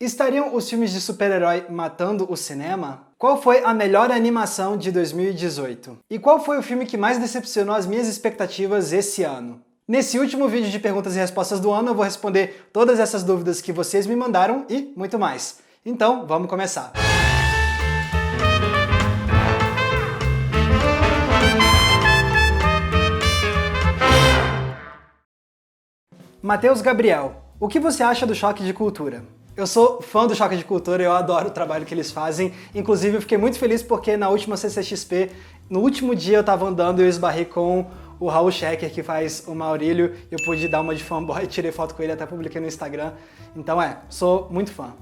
Estariam os filmes de super-herói matando o cinema? Qual foi a melhor animação de 2018? E qual foi o filme que mais decepcionou as minhas expectativas esse ano? Nesse último vídeo de perguntas e respostas do ano eu vou responder todas essas dúvidas que vocês me mandaram e muito mais. Então, vamos começar! Matheus Gabriel, o que você acha do Choque de Cultura? Eu sou fã do Choque de Cultura, eu adoro o trabalho que eles fazem. Inclusive, eu fiquei muito feliz porque na última CCXP, no último dia eu tava andando e eu esbarrei com o Raul Schecker, que faz o Maurílio. Eu pude dar uma de fanboy, tirei foto com ele, até publiquei no Instagram. Então sou muito fã.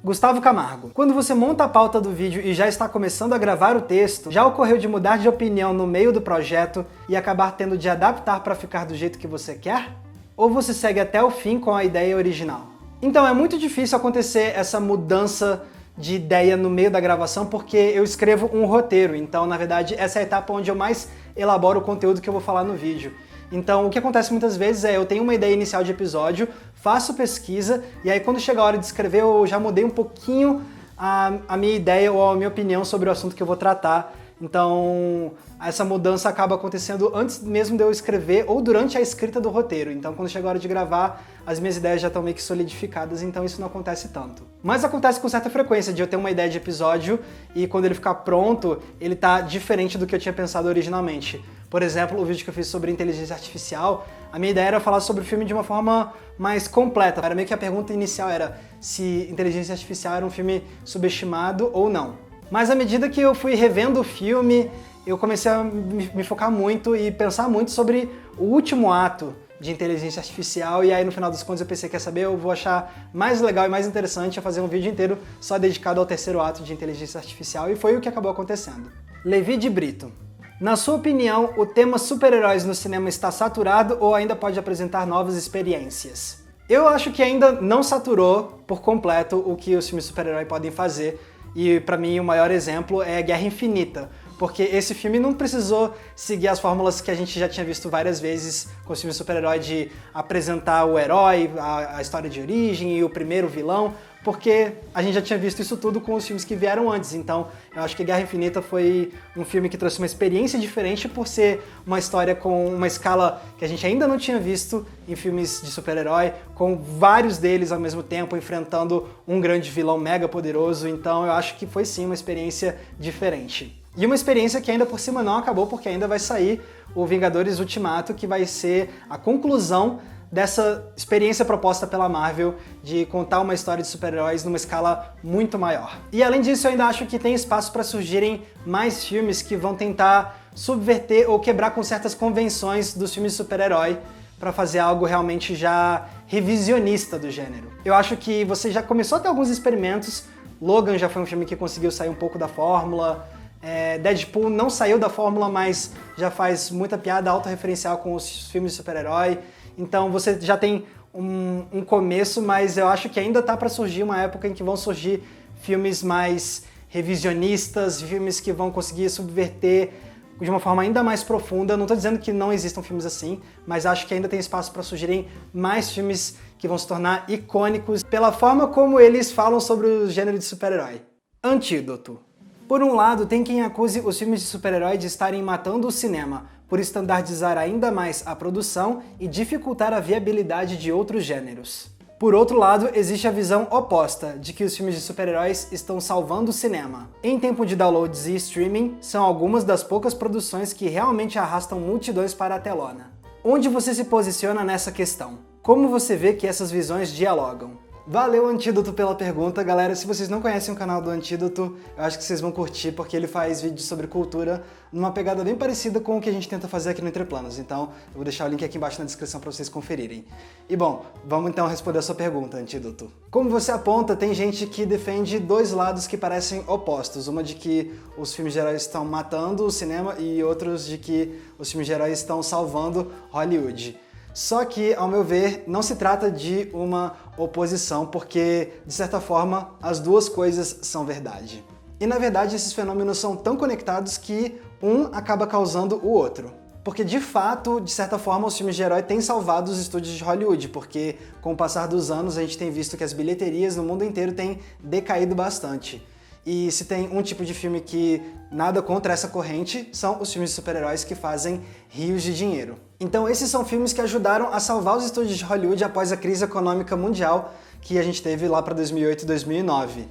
Gustavo Camargo, quando você monta a pauta do vídeo e já está começando a gravar o texto, já ocorreu de mudar de opinião no meio do projeto e acabar tendo de adaptar para ficar do jeito que você quer? Ou você segue até o fim com a ideia original? Então, é muito difícil acontecer essa mudança de ideia no meio da gravação porque eu escrevo um roteiro, então, na verdade, essa é a etapa onde eu mais elaboro o conteúdo que eu vou falar no vídeo. Então, o que acontece muitas vezes é eu tenho uma ideia inicial de episódio, faço pesquisa, e aí quando chega a hora de escrever eu já mudei um pouquinho a minha ideia ou a minha opinião sobre o assunto que eu vou tratar. Então, essa mudança acaba acontecendo antes mesmo de eu escrever ou durante a escrita do roteiro. Então, quando chega a hora de gravar, as minhas ideias já estão meio que solidificadas, então isso não acontece tanto. Mas acontece com certa frequência de eu ter uma ideia de episódio e quando ele ficar pronto, ele tá diferente do que eu tinha pensado originalmente. Por exemplo, o vídeo que eu fiz sobre inteligência artificial, a minha ideia era falar sobre o filme de uma forma mais completa. Era meio que a pergunta inicial era se inteligência artificial era um filme subestimado ou não. Mas à medida que eu fui revendo o filme, eu comecei a me focar muito e pensar muito sobre o último ato de inteligência artificial, e aí no final das contas eu pensei, quer saber, eu vou achar mais legal e mais interessante fazer um vídeo inteiro só dedicado ao terceiro ato de inteligência artificial, e foi o que acabou acontecendo. Levi de Brito. Na sua opinião, o tema super-heróis no cinema está saturado ou ainda pode apresentar novas experiências? Eu acho que ainda não saturou por completo o que os filmes super-herói podem fazer. E pra mim o maior exemplo é Guerra Infinita, porque esse filme não precisou seguir as fórmulas que a gente já tinha visto várias vezes com os filmes super-herói de apresentar o herói, a história de origem e o primeiro vilão, porque a gente já tinha visto isso tudo com os filmes que vieram antes. Então eu acho que Guerra Infinita foi um filme que trouxe uma experiência diferente por ser uma história com uma escala que a gente ainda não tinha visto em filmes de super-herói, com vários deles ao mesmo tempo enfrentando um grande vilão mega poderoso. Então eu acho que foi sim uma experiência diferente. E uma experiência que ainda por cima não acabou, porque ainda vai sair o Vingadores Ultimato, que vai ser a conclusão dessa experiência proposta pela Marvel de contar uma história de super-heróis numa escala muito maior. E além disso, eu ainda acho que tem espaço para surgirem mais filmes que vão tentar subverter ou quebrar com certas convenções dos filmes de super-herói para fazer algo realmente já revisionista do gênero. Eu acho que você já começou a ter alguns experimentos. Logan já foi um filme que conseguiu sair um pouco da fórmula. Deadpool não saiu da fórmula, mas já faz muita piada autorreferencial com os filmes de super-herói. Então você já tem um começo, mas eu acho que ainda tá para surgir uma época em que vão surgir filmes mais revisionistas, filmes que vão conseguir subverter de uma forma ainda mais profunda. Não tô dizendo que não existam filmes assim, mas acho que ainda tem espaço para surgirem mais filmes que vão se tornar icônicos pela forma como eles falam sobre o gênero de super-herói. Antídoto. Por um lado, tem quem acuse os filmes de super-herói de estarem matando o cinema, por estandardizar ainda mais a produção e dificultar a viabilidade de outros gêneros. Por outro lado, existe a visão oposta, de que os filmes de super-heróis estão salvando o cinema. Em tempo de downloads e streaming, são algumas das poucas produções que realmente arrastam multidões para a telona. Onde você se posiciona nessa questão? Como você vê que essas visões dialogam? Valeu, Antídoto, pela pergunta. Galera, se vocês não conhecem o canal do Antídoto, eu acho que vocês vão curtir, porque ele faz vídeos sobre cultura numa pegada bem parecida com o que a gente tenta fazer aqui no Entre Planos. Então, eu vou deixar o link aqui embaixo na descrição para vocês conferirem. E bom, vamos então responder a sua pergunta, Antídoto. Como você aponta, tem gente que defende dois lados que parecem opostos. Uma de que os filmes de heróis estão matando o cinema e outros de que os filmes de heróis estão salvando Hollywood. Só que, ao meu ver, não se trata de uma oposição, porque, de certa forma, as duas coisas são verdade. E, na verdade, esses fenômenos são tão conectados que um acaba causando o outro. porque de fato, de certa forma, os filmes de herói têm salvado os estúdios de Hollywood, porque com o passar dos anos a gente tem visto que as bilheterias no mundo inteiro têm decaído bastante. E se tem um tipo de filme que nada contra essa corrente, são os filmes de super-heróis que fazem rios de dinheiro. Então esses são filmes que ajudaram a salvar os estúdios de Hollywood após a crise econômica mundial que a gente teve lá para 2008 e 2009.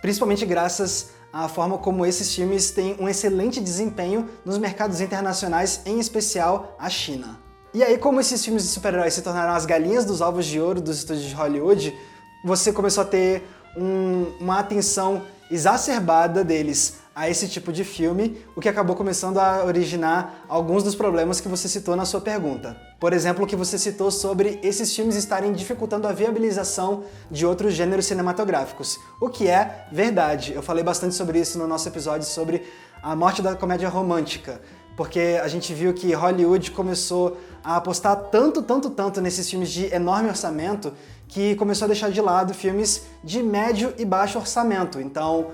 Principalmente graças à forma como esses filmes têm um excelente desempenho nos mercados internacionais, em especial a China. E aí, como esses filmes de super-heróis se tornaram as galinhas dos ovos de ouro dos estúdios de Hollywood, você começou a ter uma atenção exacerbada deles a esse tipo de filme, o que acabou começando a originar alguns dos problemas que você citou na sua pergunta. Por exemplo, o que você citou sobre esses filmes estarem dificultando a viabilização de outros gêneros cinematográficos, o que é verdade. Eu falei bastante sobre isso no nosso episódio sobre a morte da comédia romântica, porque a gente viu que Hollywood começou a apostar tanto nesses filmes de enorme orçamento que começou a deixar de lado filmes de médio e baixo orçamento. Então,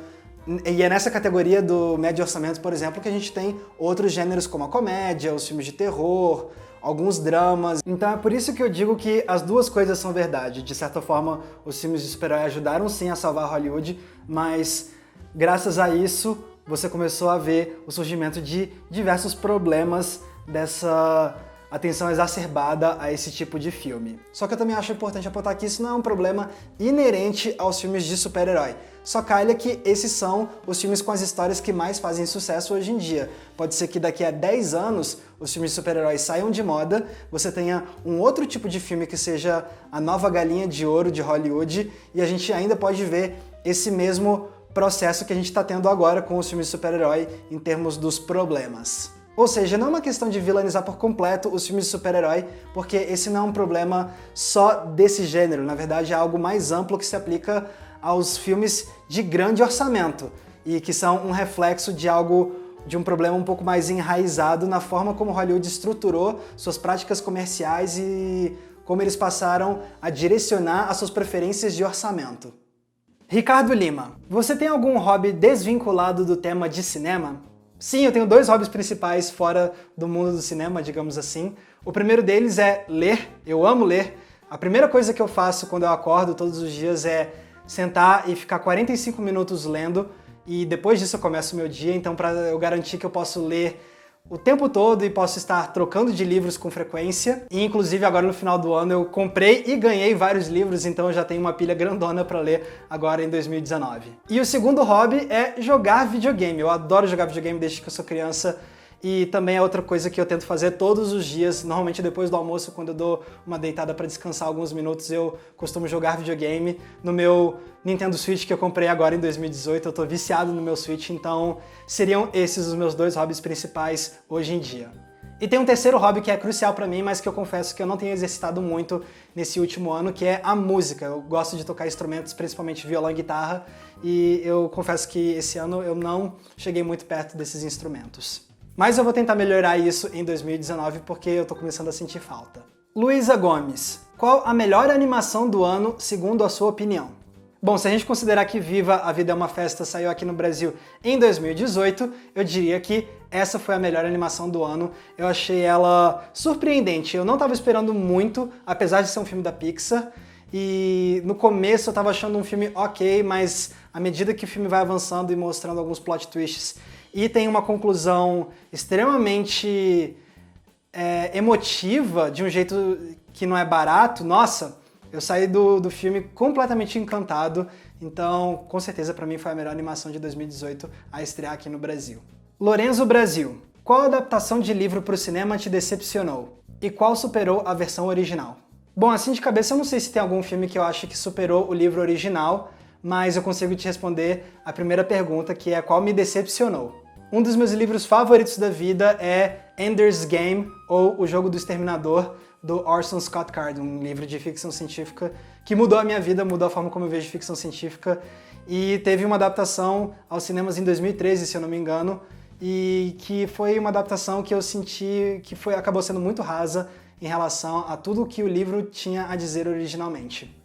e é nessa categoria do médio orçamento, por exemplo, que a gente tem outros gêneros como a comédia, os filmes de terror, alguns dramas. Então é por isso que eu digo que as duas coisas são verdade. De certa forma, os filmes de super-herói ajudaram sim a salvar Hollywood, mas graças a isso você começou a ver o surgimento de diversos problemas dessa atenção exacerbada a esse tipo de filme. Só que eu também acho importante apontar que isso não é um problema inerente aos filmes de super-herói. Só calha que esses são os filmes com as histórias que mais fazem sucesso hoje em dia. Pode ser que daqui a 10 anos os filmes de super-heróis saiam de moda, você tenha um outro tipo de filme que seja a nova galinha de ouro de Hollywood, e a gente ainda pode ver esse mesmo processo que a gente está tendo agora com os filmes de super-herói em termos dos problemas. Ou seja, não é uma questão de vilanizar por completo os filmes de super-herói, porque esse não é um problema só desse gênero, na verdade é algo mais amplo que se aplica aos filmes de grande orçamento e que são um reflexo de um problema um pouco mais enraizado na forma como Hollywood estruturou suas práticas comerciais e como eles passaram a direcionar as suas preferências de orçamento. Ricardo Lima, você tem algum hobby desvinculado do tema de cinema? Sim, eu tenho dois hobbies principais fora do mundo do cinema, digamos assim. O primeiro deles é ler. Eu amo ler. A primeira coisa que eu faço quando eu acordo todos os dias é sentar e ficar 45 minutos lendo, e depois disso eu começo o meu dia, então para eu garantir que eu posso ler o tempo todo e posso estar trocando de livros com frequência. E inclusive agora no final do ano eu comprei e ganhei vários livros, então eu já tenho uma pilha grandona para ler agora em 2019. E o segundo hobby é jogar videogame. Eu adoro jogar videogame desde que eu sou criança. E também é outra coisa que eu tento fazer todos os dias, normalmente depois do almoço, quando eu dou uma deitada para descansar alguns minutos, eu costumo jogar videogame no meu Nintendo Switch que eu comprei agora em 2018, eu tô viciado no meu Switch, então seriam esses os meus dois hobbies principais hoje em dia. E tem um terceiro hobby que é crucial para mim, mas que eu confesso que eu não tenho exercitado muito nesse último ano, que é a música. Eu gosto de tocar instrumentos, principalmente violão e guitarra, e eu confesso que esse ano eu não cheguei muito perto desses instrumentos. Mas eu vou tentar melhorar isso em 2019 porque eu tô começando a sentir falta. Luísa Gomes, qual a melhor animação do ano segundo a sua opinião? Bom, se a gente considerar que Viva a Vida é uma Festa saiu aqui no Brasil em 2018, eu diria que essa foi a melhor animação do ano. Eu achei ela surpreendente, eu não estava esperando muito, apesar de ser um filme da Pixar, e no começo eu estava achando um filme ok, mas à medida que o filme vai avançando e mostrando alguns plot twists e tem uma conclusão extremamente emotiva, de um jeito que não é barato, nossa, eu saí do filme completamente encantado, então com certeza pra mim foi a melhor animação de 2018 a estrear aqui no Brasil. Lorenzo Brasil, qual adaptação de livro para o cinema te decepcionou? E qual superou a versão original? Bom, assim de cabeça eu não sei se tem algum filme que eu acho que superou o livro original, mas eu consigo te responder a primeira pergunta, que é qual me decepcionou. Um dos meus livros favoritos da vida é Ender's Game, ou O Jogo do Exterminador, do Orson Scott Card, um livro de ficção científica que mudou a minha vida, mudou a forma como eu vejo ficção científica, e teve uma adaptação aos cinemas em 2013, se eu não me engano, e que foi uma adaptação que eu senti que acabou sendo muito rasa em relação a tudo que o livro tinha a dizer originalmente.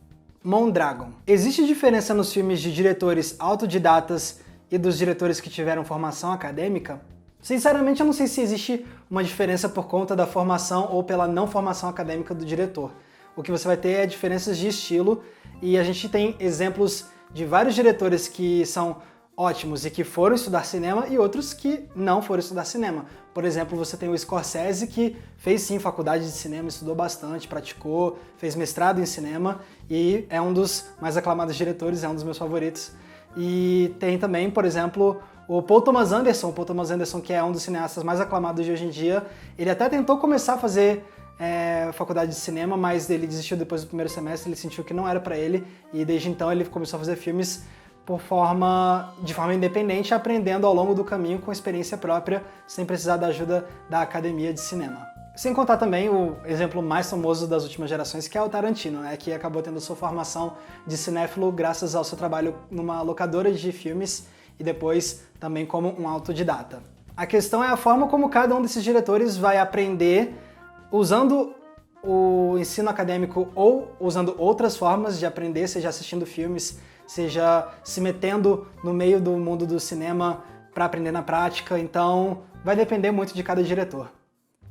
Mondragon. Existe diferença nos filmes de diretores autodidatas e dos diretores que tiveram formação acadêmica? Sinceramente, eu não sei se existe uma diferença por conta da formação ou pela não formação acadêmica do diretor. O que você vai ter é diferenças de estilo, e a gente tem exemplos de vários diretores que são ótimos e que foram estudar cinema e outros que não foram estudar cinema. Por exemplo, você tem o Scorsese, que fez sim faculdade de cinema, estudou bastante, praticou, fez mestrado em cinema e é um dos mais aclamados diretores, é um dos meus favoritos. E tem também, por exemplo, o Paul Thomas Anderson. O Paul Thomas Anderson, que é um dos cineastas mais aclamados de hoje em dia, ele até tentou começar a fazer faculdade de cinema, mas ele desistiu depois do primeiro semestre, ele sentiu que não era pra ele, e desde então ele começou a fazer filmes de forma independente, aprendendo ao longo do caminho com experiência própria, sem precisar da ajuda da academia de cinema. Sem contar também o exemplo mais famoso das últimas gerações, que é o Tarantino, né, que acabou tendo sua formação de cinéfilo graças ao seu trabalho numa locadora de filmes e depois também como um autodidata. A questão é a forma como cada um desses diretores vai aprender usando o ensino acadêmico ou usando outras formas de aprender, seja assistindo filmes, seja se metendo no meio do mundo do cinema para aprender na prática, então vai depender muito de cada diretor.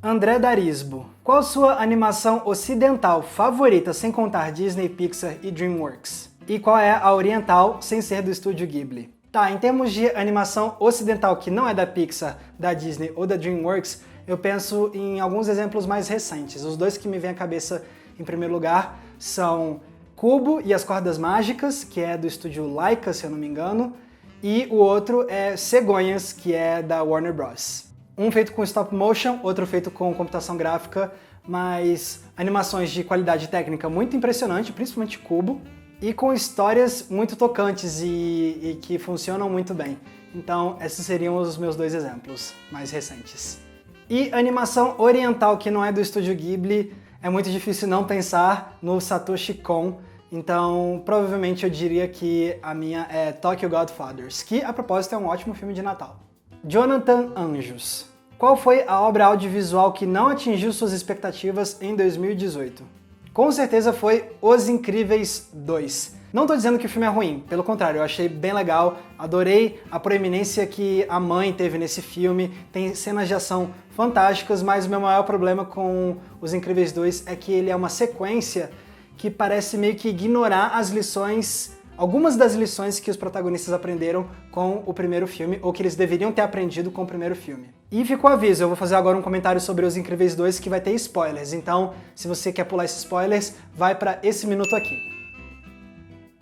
André Darisbo, qual sua animação ocidental favorita sem contar Disney, Pixar e DreamWorks? E qual é a oriental sem ser do estúdio Ghibli? Tá, em termos de animação ocidental que não é da Pixar, da Disney ou da DreamWorks, eu penso em alguns exemplos mais recentes. Os dois que me vêm à cabeça em primeiro lugar são Kubo e as Cordas Mágicas, que é do estúdio Laika, se eu não me engano, e o outro é Cegonhas, que é da Warner Bros. Um feito com stop motion, outro feito com computação gráfica, mas animações de qualidade técnica muito impressionante, principalmente Kubo, e com histórias muito tocantes e que funcionam muito bem. Então, esses seriam os meus dois exemplos mais recentes. E animação oriental que não é do estúdio Ghibli, é muito difícil não pensar no Satoshi Kon, então provavelmente eu diria que a minha é Tokyo Godfathers, que a propósito é um ótimo filme de Natal. Jonathan Anjos. Qual foi a obra audiovisual que não atingiu suas expectativas em 2018? Com certeza foi Os Incríveis 2. Não tô dizendo que o filme é ruim, pelo contrário, eu achei bem legal, adorei a proeminência que a mãe teve nesse filme, tem cenas de ação fantásticas, mas o meu maior problema com Os Incríveis 2 é que ele é uma sequência que parece meio que ignorar as lições, algumas das lições que os protagonistas aprenderam com o primeiro filme, ou que eles deveriam ter aprendido com o primeiro filme. E fica o aviso, eu vou fazer agora um comentário sobre Os Incríveis 2 que vai ter spoilers, então se você quer pular esses spoilers, vai para esse minuto aqui.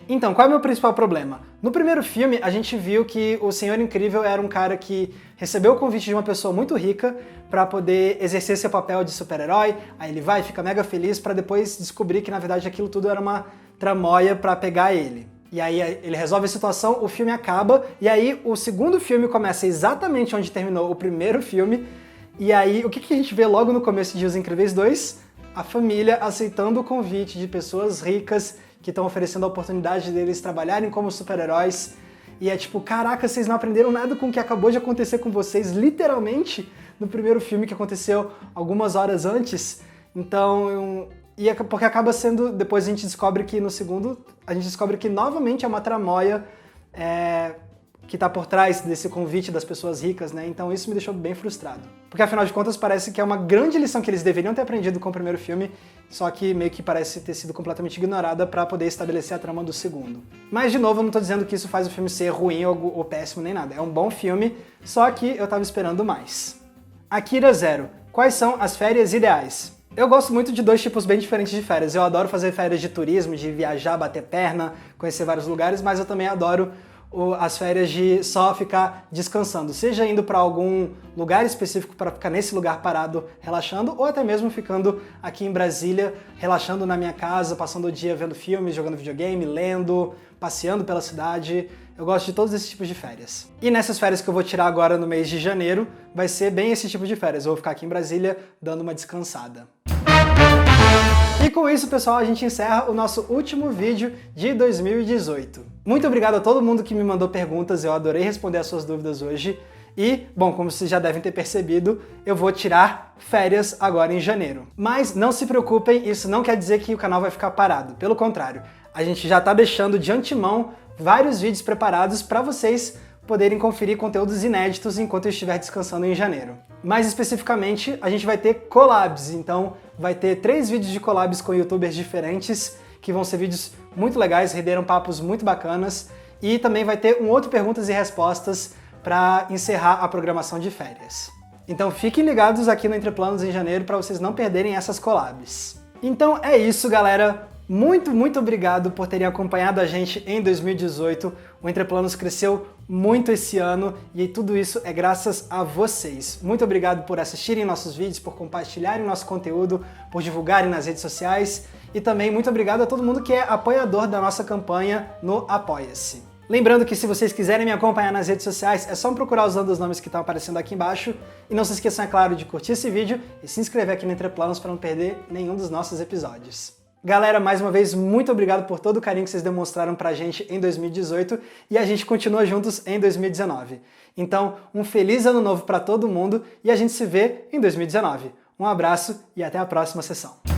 Então, qual é o meu principal problema? No primeiro filme, a gente viu que o Senhor Incrível era um cara que recebeu o convite de uma pessoa muito rica para poder exercer seu papel de super-herói, aí ele vai, fica mega feliz para depois descobrir que na verdade aquilo tudo era uma tramóia para pegar ele. E aí ele resolve a situação, o filme acaba, e aí o segundo filme começa exatamente onde terminou o primeiro filme, e aí o que a gente vê logo no começo de Os Incríveis 2? A família aceitando o convite de pessoas ricas que estão oferecendo a oportunidade deles trabalharem como super-heróis. E é tipo, caraca, vocês não aprenderam nada com o que acabou de acontecer com vocês, literalmente, no primeiro filme que aconteceu algumas horas antes. Então, porque acaba sendo, depois a gente descobre que no segundo, a gente descobre que novamente é uma tramóia que está por trás desse convite das pessoas ricas, né? Então isso me deixou bem frustrado. Porque afinal de contas parece que é uma grande lição que eles deveriam ter aprendido com o primeiro filme, só que meio que parece ter sido completamente ignorada para poder estabelecer a trama do segundo. Mas de novo, eu não tô dizendo que isso faz o filme ser ruim ou péssimo nem nada. É um bom filme, só que eu tava esperando mais. Akira Zero. Quais são as férias ideais? Eu gosto muito de dois tipos bem diferentes de férias. Eu adoro fazer férias de turismo, de viajar, bater perna, conhecer vários lugares, mas eu também adoro as férias de só ficar descansando, seja indo para algum lugar específico para ficar nesse lugar parado relaxando, ou até mesmo ficando aqui em Brasília, relaxando na minha casa, passando o dia vendo filmes, jogando videogame, lendo, passeando pela cidade. Eu gosto de todos esses tipos de férias. E nessas férias que eu vou tirar agora no mês de janeiro, vai ser bem esse tipo de férias. Eu vou ficar aqui em Brasília dando uma descansada. E com isso, pessoal, a gente encerra o nosso último vídeo de 2018. Muito obrigado a todo mundo que me mandou perguntas, eu adorei responder as suas dúvidas hoje. E, bom, como vocês já devem ter percebido, eu vou tirar férias agora em janeiro. Mas não se preocupem, isso não quer dizer que o canal vai ficar parado. Pelo contrário, a gente já está deixando de antemão vários vídeos preparados para vocês poderem conferir conteúdos inéditos enquanto eu estiver descansando em janeiro. Mais especificamente, a gente vai ter collabs, então vai ter 3 vídeos de collabs com youtubers diferentes, que vão ser vídeos muito legais, renderam papos muito bacanas, e também vai ter um outro perguntas e respostas para encerrar a programação de férias. Então fiquem ligados aqui no Entre Planos em janeiro para vocês não perderem essas collabs. Então é isso, galera. Muito obrigado por terem acompanhado a gente em 2018. O Entre Planos cresceu muito esse ano e tudo isso é graças a vocês. Muito obrigado por assistirem nossos vídeos, por compartilharem nosso conteúdo, por divulgarem nas redes sociais e também muito obrigado a todo mundo que é apoiador da nossa campanha no Apoia-se. Lembrando que se vocês quiserem me acompanhar nas redes sociais, é só me procurar usando os nomes que estão aparecendo aqui embaixo. E não se esqueçam, é claro, de curtir esse vídeo e se inscrever aqui no Entre Planos para não perder nenhum dos nossos episódios. Galera, mais uma vez, muito obrigado por todo o carinho que vocês demonstraram pra gente em 2018 e a gente continua juntos em 2019. Então, um feliz ano novo para todo mundo e a gente se vê em 2019. Um abraço e até a próxima sessão.